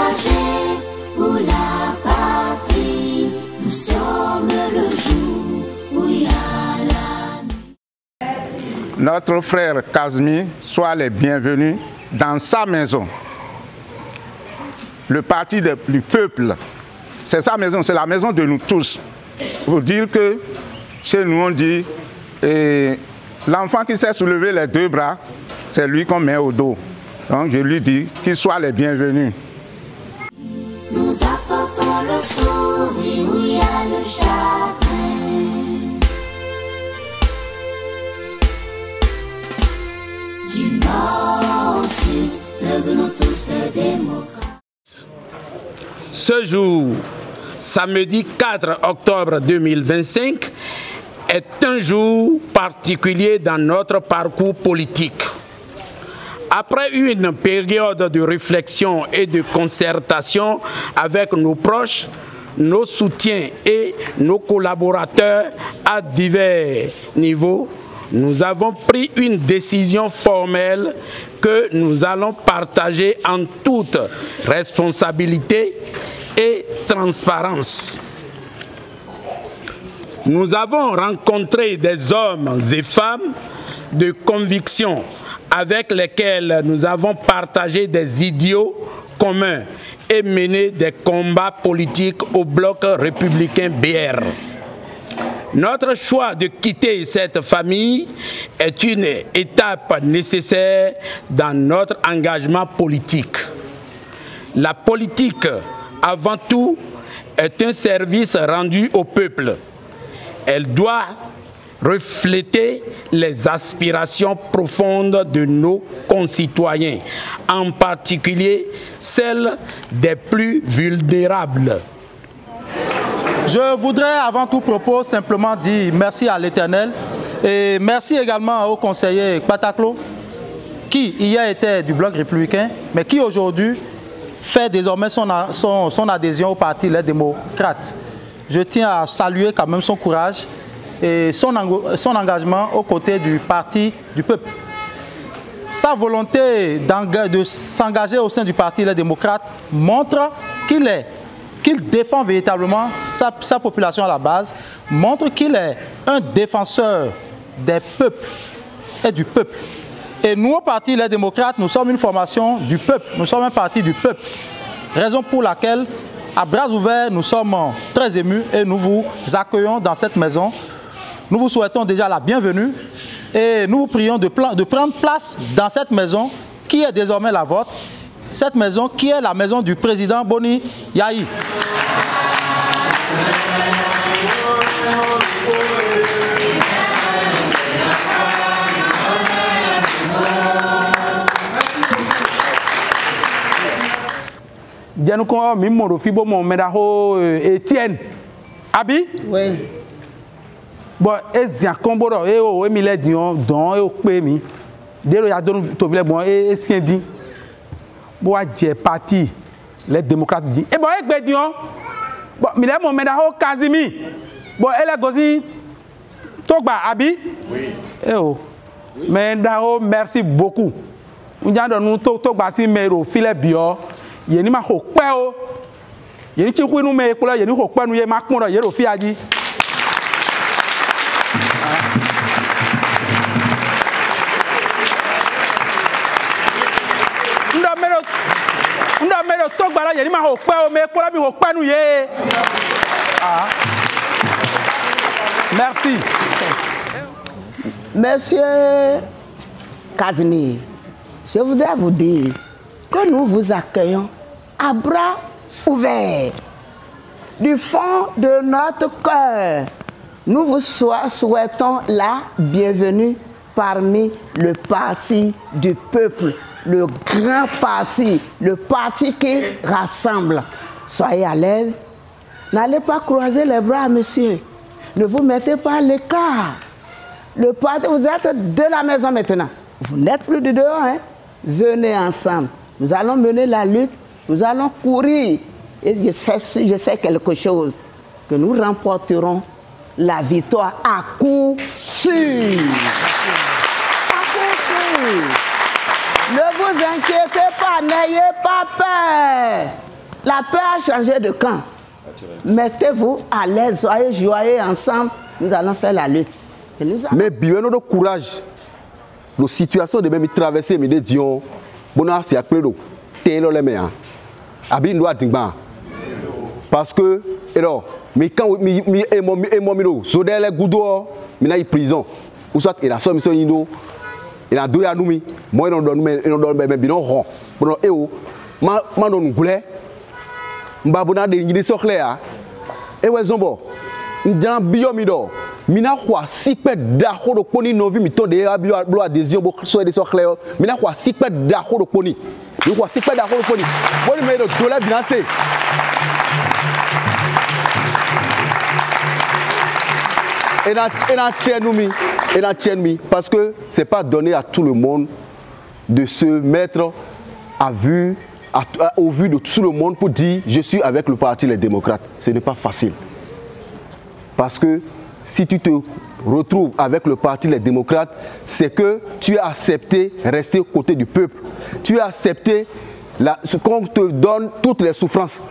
s'engager pour la patrie. Nous sommes le jour où il y a la nuit. Notre frère Casimir soit les bienvenus dans sa maison. Le parti du peuple, c'est sa maison, c'est la maison de nous tous. Pour dire que chez nous on dit, l'enfant qui sait soulever les deux bras, c'est lui qu'on met au dos. Donc je lui dis qu'ils soient les bienvenus. Nous apportons le sourire où il y a le chagrin. Du nord au sud, devenons tous des démocrates. Ce jour, samedi 4 octobre 2025, est un jour particulier dans notre parcours politique. Après une période de réflexion et de concertation avec nos proches, nos soutiens et nos collaborateurs à divers niveaux, nous avons pris une décision formelle que nous allons partager en toute responsabilité et transparence. Nous avons rencontré des hommes et femmes de conviction avec lesquels nous avons partagé des idéaux communs et mené des combats politiques au bloc républicain BR. Notre choix de quitter cette famille est une étape nécessaire dans notre engagement politique. La politique, avant tout, est un service rendu au peuple. Elle doit refléter les aspirations profondes de nos concitoyens, en particulier celles des plus vulnérables. Je voudrais avant tout propos simplement dire merci à l'Éternel et merci également au conseiller Kpataklo qui hier était du bloc républicain mais qui aujourd'hui fait désormais son adhésion au parti Les Démocrates. Je tiens à saluer quand même son courage et son engagement aux côtés du parti du peuple. Sa volonté de s'engager au sein du parti Les Démocrates montre qu'il défend véritablement sa population à la base, montre qu'il est un défenseur des peuples et du peuple. Et nous, au parti Les Démocrates, nous sommes une formation du peuple, nous sommes un parti du peuple. Raison pour laquelle, à bras ouverts, nous sommes très émus et nous vous accueillons dans cette maison. Nous vous souhaitons déjà la bienvenue et nous vous prions de prendre place dans cette maison qui est désormais la vôtre. Cette maison qui est la maison du président Boni Yayi. Dianouko Mimoro Fibo Medaho Etienne. Abi? Oui. Bon, Ezia Komboro, Emile Dion, Don, Pemi. Dès ya don Tovile bon, et Siendi. Bon, j'ai parti, les démocrates dit. Et bon, et Dion, bon, Mile Medaho Casimir. Bon, elle a gozi. Togba Abi? Oui. Eh oh. Medaho, merci beaucoup. Nous avons Togba si mero, filet bio. Yeni ma hokpe o yeni chi ku nu me kula yeni hokpe nu ye ma kun ro ye ro fi aji ndo mero to gbara yeni ma hokpe o me kula mi hokpe nu ye merci. Monsieur Casimir, je voudrais vous dire que nous vous accueillons à bras ouverts. Du fond de notre cœur, nous vous souhaitons la bienvenue parmi le parti du peuple, le grand parti, le parti qui rassemble. Soyez à l'aise. N'allez pas croiser les bras, monsieur. Ne vous mettez pas à l'écart. Le parti, vous êtes de la maison maintenant. Vous n'êtes plus du dehors, hein? Venez ensemble. Nous allons mener la lutte, nous allons courir. Et je sais quelque chose, que nous remporterons la victoire à coup sûr. À coup sûr. Ne vous inquiétez pas, n'ayez pas peur. La peur a changé de camp. Mettez-vous à l'aise, soyez joyeux ensemble, nous allons faire la lutte. Mais bien de courage, la situation de même traverser mes dions, bon c'est après le télo les mains, abin doit dire parce que alors mais quand mi sodel les goudo, mi na prison ou soit il a somme son indo, il a deux anoumi, moi il donne même bien rond, bon eo, ma don goulé, mbabona de ni sokléa, et ouais zombo, n'jan biomido. Mina kwa sikpe da khodo poni novi mito de abio blo adhesion bo so de so clair mina kwa sikpe da khodo poni ni kwa sikpe da khodo poni boni me do dollar financé et na tienmi parce que c'est pas donné à tout le monde de se mettre à vue au vu de tout le monde pour dire je suis avec le parti les démocrates. Ce n'est pas facile parce que si tu te retrouves avec le parti les démocrates, c'est que tu as accepté rester aux côtés du peuple. Tu as accepté qu'on te donne toutes les souffrances.